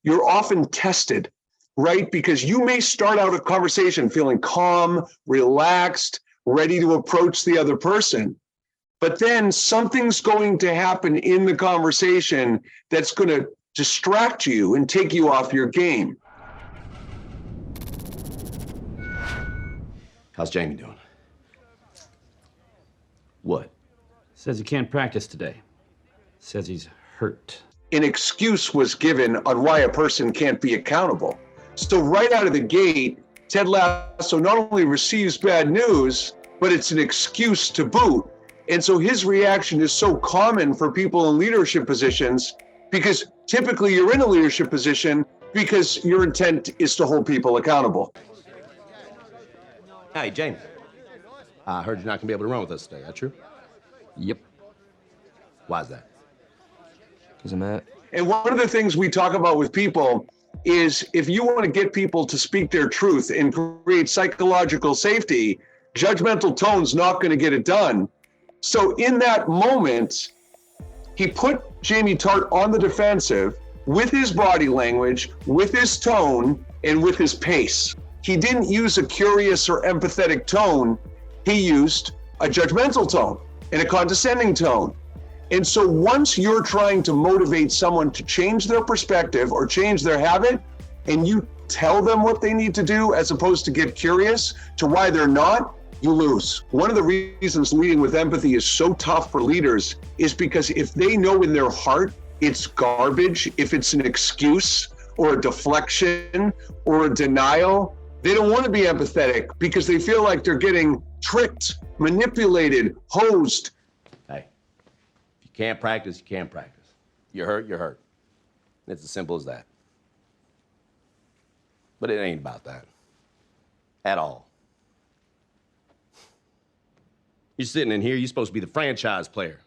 you're often tested, right? Because you may start out a conversation feeling calm, relaxed, ready to approach the other person. But then something's going to happen in the conversation that's going to distract you and take you off your game. How's Jamie doing? What? Says he can't practice today. Says he's hurt. An excuse was given on why a person can't be accountable. So right out of the gate, Ted Lasso not only receives bad news, but it's an excuse to boot. And so his reaction is so common for people in leadership positions, because typically you're in a leadership position because your intent is to hold people accountable. Hey, Jamie. I heard you're not gonna be able to run with us today, that true? Yep. Why is that? Because I'm at. And one of the things we talk about with people is if you want to get people to speak their truth and create psychological safety, judgmental tone's not going to get it done. So in that moment, he put Jamie Tartt on the defensive with his body language, with his tone, and with his pace. He didn't use a curious or empathetic tone. He used a judgmental tone and a condescending tone. And so once you're trying to motivate someone to change their perspective or change their habit, and you tell them what they need to do as opposed to get curious to why they're not, you lose. One of the reasons leading with empathy is so tough for leaders is because if they know in their heart it's garbage, if it's an excuse or a deflection or a denial, they don't want to be empathetic because they feel like they're getting tricked, manipulated, hosed. Hey, if you can't practice, you can't practice. You're hurt, you're hurt. It's as simple as that. But it ain't about that. At all. You're sitting in here, you're supposed to be the franchise player.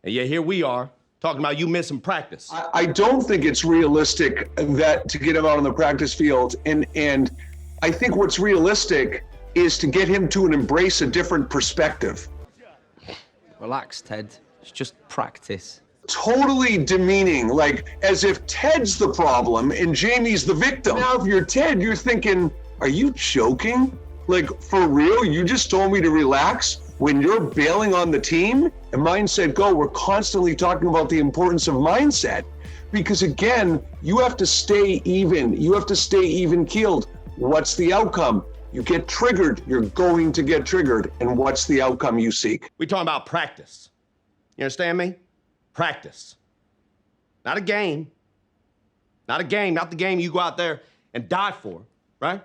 And yet here we are, talking about you missing practice. I don't think it's realistic that to get him out on the practice field. And I think what's realistic is to get him to embrace a different perspective. Relax, Ted. It's just practice. Totally demeaning, like as if Ted's the problem and Jamie's the victim. Now, if you're Ted, you're thinking, are you joking? Like, for real? You just told me to relax when you're bailing on the team? And Mindset Go, we're constantly talking about the importance of mindset. Because again, you have to stay even. You have to stay even keeled. What's the outcome? You get triggered, you're going to get triggered. And what's the outcome you seek? We're talking about practice. You understand me? Practice. Not a game. Not a game, not the game you go out there and die for, right?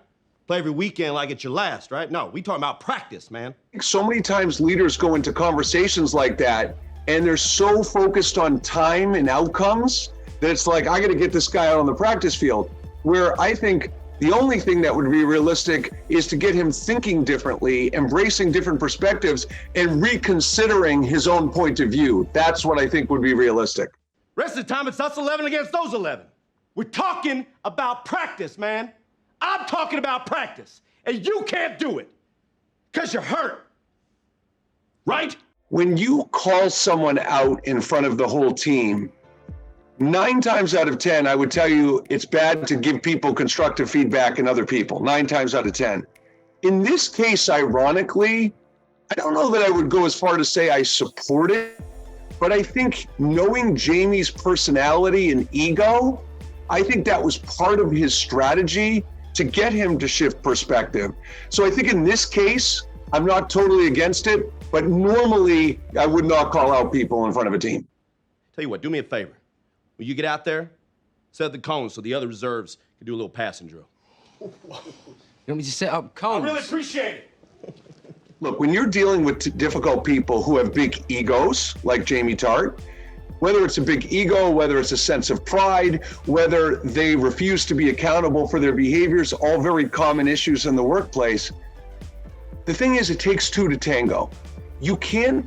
Play every weekend like it's your last, right? No, we talking about practice, man. So many times leaders go into conversations like that and they're so focused on time and outcomes that it's like, I gotta get this guy out on the practice field. Where I think the only thing that would be realistic is to get him thinking differently, embracing different perspectives, and reconsidering his own point of view. That's what I think would be realistic. Rest of the time, it's us 11 against those 11. We're talking about practice, man. I'm talking about practice, and you can't do it because you're hurt, right? When you call someone out in front of the whole team, 9 times out of 10, I would tell you it's bad to give people constructive feedback in other people, 9 times out of 10. In this case, ironically, I don't know that I would go as far to say I support it, but I think knowing Jamie's personality and ego, I think that was part of his strategy to get him to shift perspective. So I think in this case, I'm not totally against it, but normally I would not call out people in front of a team. Tell you what, do me a favor. When you get out there, set the cones so the other reserves can do a little passing drill. You want me to set up cones? I really appreciate it. Look, when you're dealing with difficult people who have big egos, like Jamie Tartt, whether it's a big ego, whether it's a sense of pride, whether they refuse to be accountable for their behaviors, all very common issues in the workplace. The thing is, it takes 2 to tango. You can't,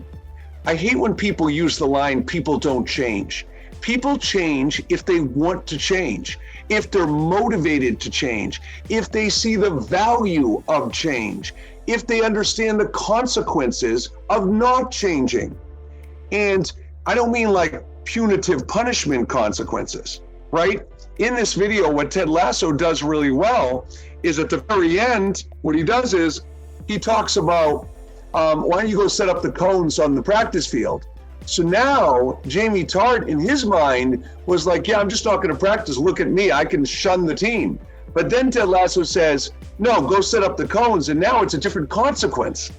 I hate when people use the line, people don't change. People change if they want to change, if they're motivated to change, if they see the value of change, if they understand the consequences of not changing. And I don't mean like punitive punishment consequences, right? in this video, what Ted Lasso does really well is at the very end, what he does is he talks about, why don't you go set up the cones on the practice field? So now Jamie Tartt in his mind was like, yeah, I'm just not going to practice. Look at me. I can shun the team. But then Ted Lasso says, no, go set up the cones. And now it's a different consequence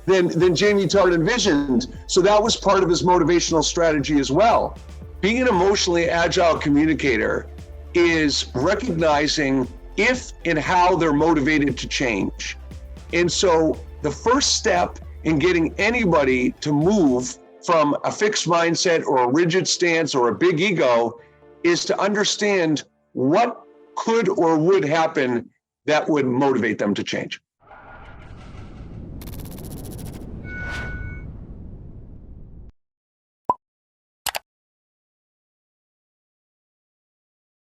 than Jamie Tartt envisioned. So that was part of his motivational strategy as well. Being an emotionally agile communicator is recognizing if and how they're motivated to change. And so the first step in getting anybody to move from a fixed mindset or a rigid stance or a big ego is to understand what could or would happen that would motivate them to change.